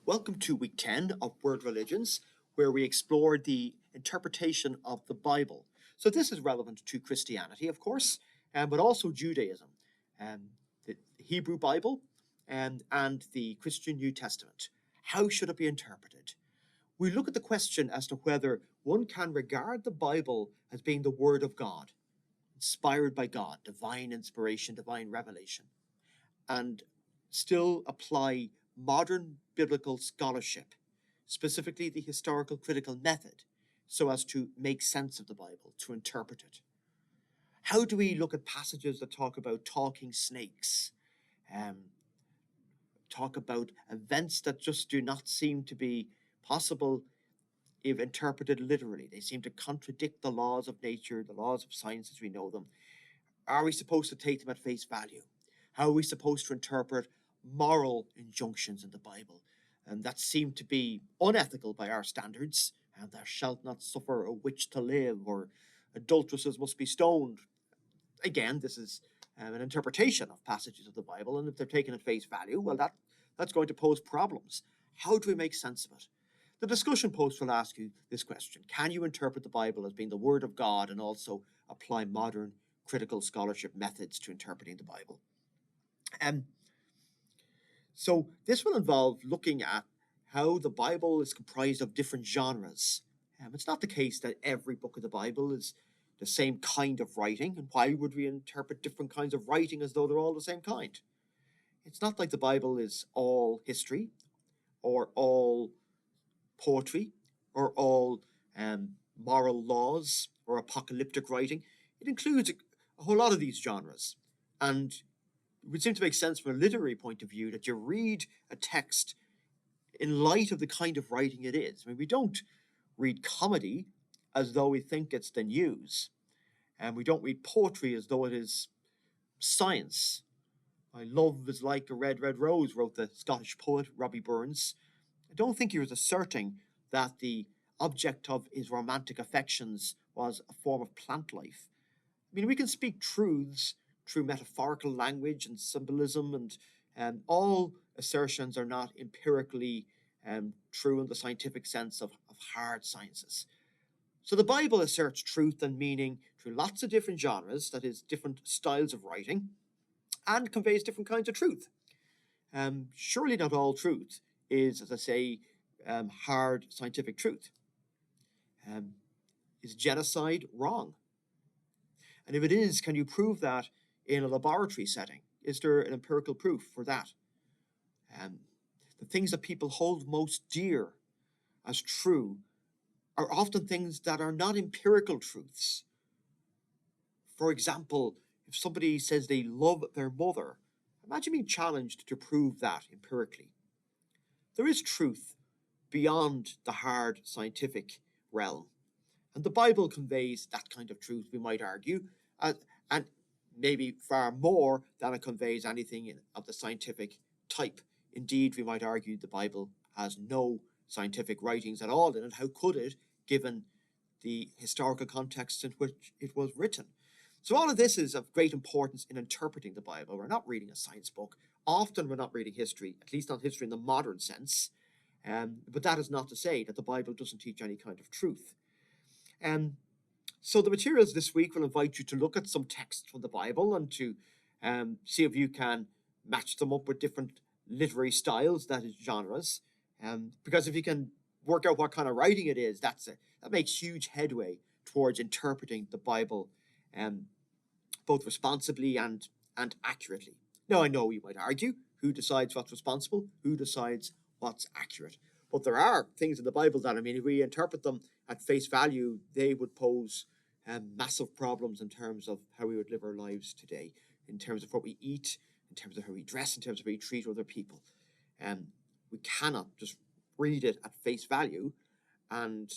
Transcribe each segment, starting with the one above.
Welcome to week 10 of World Religions, where we explore the interpretation of the Bible. So, this is relevant to Christianity, of course, but also Judaism, the Hebrew Bible, and the Christian New Testament. How should it be interpreted? We look at the question as to whether one can regard the Bible as being the Word of God, inspired by God, divine inspiration, divine revelation, and still apply modern biblical scholarship, specifically the historical critical method, so as to make sense of the Bible, to interpret it. How do we look at passages that talk about talking snakes, talk about events that just do not seem to be possible if interpreted literally? They seem to contradict the laws of nature, the laws of science as we know them. Are we supposed to take them at face value? How are we supposed to interpret moral injunctions in the Bible that seem to be unethical by our standards? And thou shalt not suffer a witch to live, or adulteresses must be stoned. Again, this is an interpretation of passages of the Bible, and if they're taken at face value, well, that's going to pose problems. How do we make sense of it? The discussion post will ask you this question: can you interpret the Bible as being the Word of God and also apply modern critical scholarship methods to interpreting the Bible? So this will involve looking at how the Bible is comprised of different genres. It's not the case that every book of the Bible is the same kind of writing, and why would we interpret different kinds of writing as though they're all the same kind? It's not like the Bible is all history, or all poetry, or all moral laws, or apocalyptic writing. It includes a whole lot of these genres, and it would seem to make sense from a literary point of view that you read a text in light of the kind of writing it is. I mean, we don't read comedy as though we think it's the news, and we don't read poetry as though it is science. My love is like a red, red rose, wrote the Scottish poet Robbie Burns. I don't think he was asserting that the object of his romantic affections was a form of plant life. I mean, we can speak truths through metaphorical language and symbolism, and all assertions are not empirically true in the scientific sense of hard sciences. So the Bible asserts truth and meaning through lots of different genres, that is, different styles of writing, and conveys different kinds of truth. Surely not all truth is, as I say, hard scientific truth. Is genocide wrong? And if it is, can you prove that in a laboratory setting? Is there an empirical proof for that? The things that people hold most dear as true are often things that are not empirical truths. For example, if somebody says they love their mother, imagine being challenged to prove that empirically. There is truth beyond the hard scientific realm, and the Bible conveys that kind of truth, we might argue, and maybe far more than it conveys anything of the scientific type. Indeed, we might argue the Bible has no scientific writings at all in it. How could it, given the historical context in which it was written? So all of this is of great importance in interpreting the Bible. We're not reading a science book. Often we're not reading history, at least not history in the modern sense. But that is not to say that the Bible doesn't teach any kind of truth. So the materials this week will invite you to look at some texts from the Bible and to see if you can match them up with different literary styles, that is, genres. Because if you can work out what kind of writing it is, that makes huge headway towards interpreting the Bible both responsibly and accurately. Now, I know you might argue, who decides what's responsible? Who decides what's accurate? But there are things in the Bible that, I mean, if we interpret them at face value, they would pose massive problems in terms of how we would live our lives today, in terms of what we eat, in terms of how we dress, in terms of how we treat other people. We cannot just read it at face value and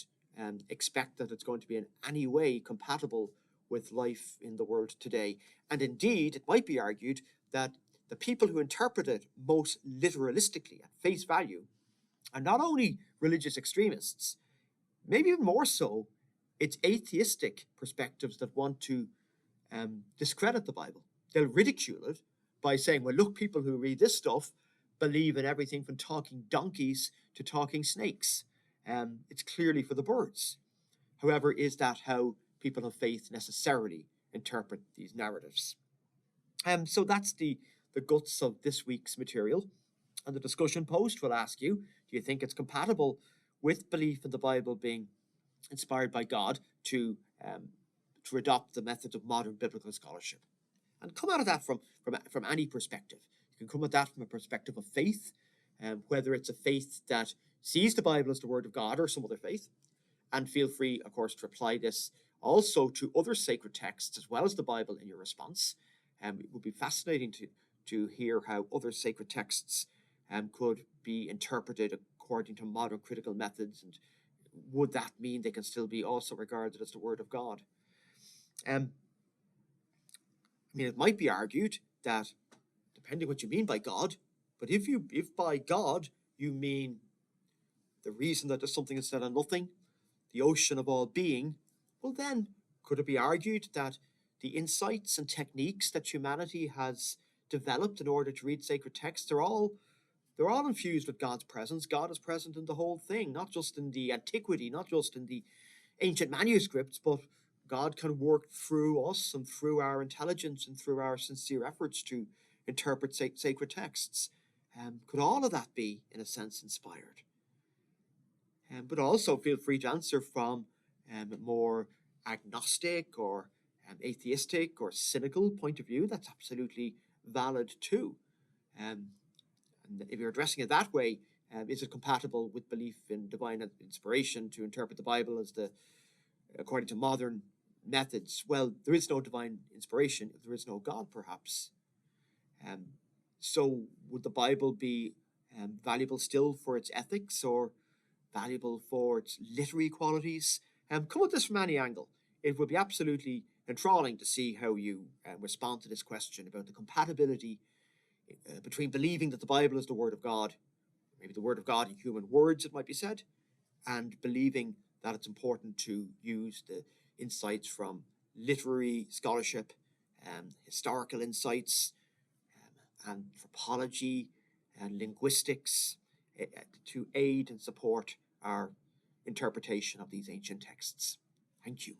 expect that it's going to be in any way compatible with life in the world today. And indeed, it might be argued that the people who interpret it most literalistically at face value are not only religious extremists, maybe even more so, it's atheistic perspectives that want to discredit the Bible. They'll ridicule it by saying, well, look, people who read this stuff believe in everything from talking donkeys to talking snakes. It's clearly for the birds. However, is that how people of faith necessarily interpret these narratives? So that's the guts of this week's material. And the discussion post will ask you, do you think it's compatible with belief in the Bible being inspired by God to adopt the methods of modern biblical scholarship? And come out of that from any perspective. You can come at that from a perspective of faith, whether it's a faith that sees the Bible as the Word of God or some other faith. And feel free, of course, to apply this also to other sacred texts as well as the Bible in your response. It would be fascinating to hear how other sacred texts could be interpreted according to modern critical methods, and would that mean they can still be also regarded as the Word of God? It might be argued that, depending what you mean by God, but if by God you mean the reason that there's something instead of nothing, the ocean of all being, well then, could it be argued that the insights and techniques that humanity has developed in order to read sacred texts are all infused with God's presence? God is present in the whole thing, not just in the antiquity, not just in the ancient manuscripts, but God can work through us and through our intelligence and through our sincere efforts to interpret sacred texts. Could all of that be, in a sense, inspired? But also feel free to answer from a more agnostic or atheistic or cynical point of view. That's absolutely valid too. And if you're addressing it that way, is it compatible with belief in divine inspiration to interpret the Bible according to modern methods? Well, there is no divine inspiration if there is no God, perhaps. So would the Bible be valuable still for its ethics or valuable for its literary qualities? Come at this from any angle. It would be absolutely enthralling to see how you respond to this question about the compatibility between believing that the Bible is the Word of God, maybe the Word of God in human words, it might be said, and believing that it's important to use the insights from literary scholarship, historical insights, anthropology and linguistics to aid and support our interpretation of these ancient texts. Thank you.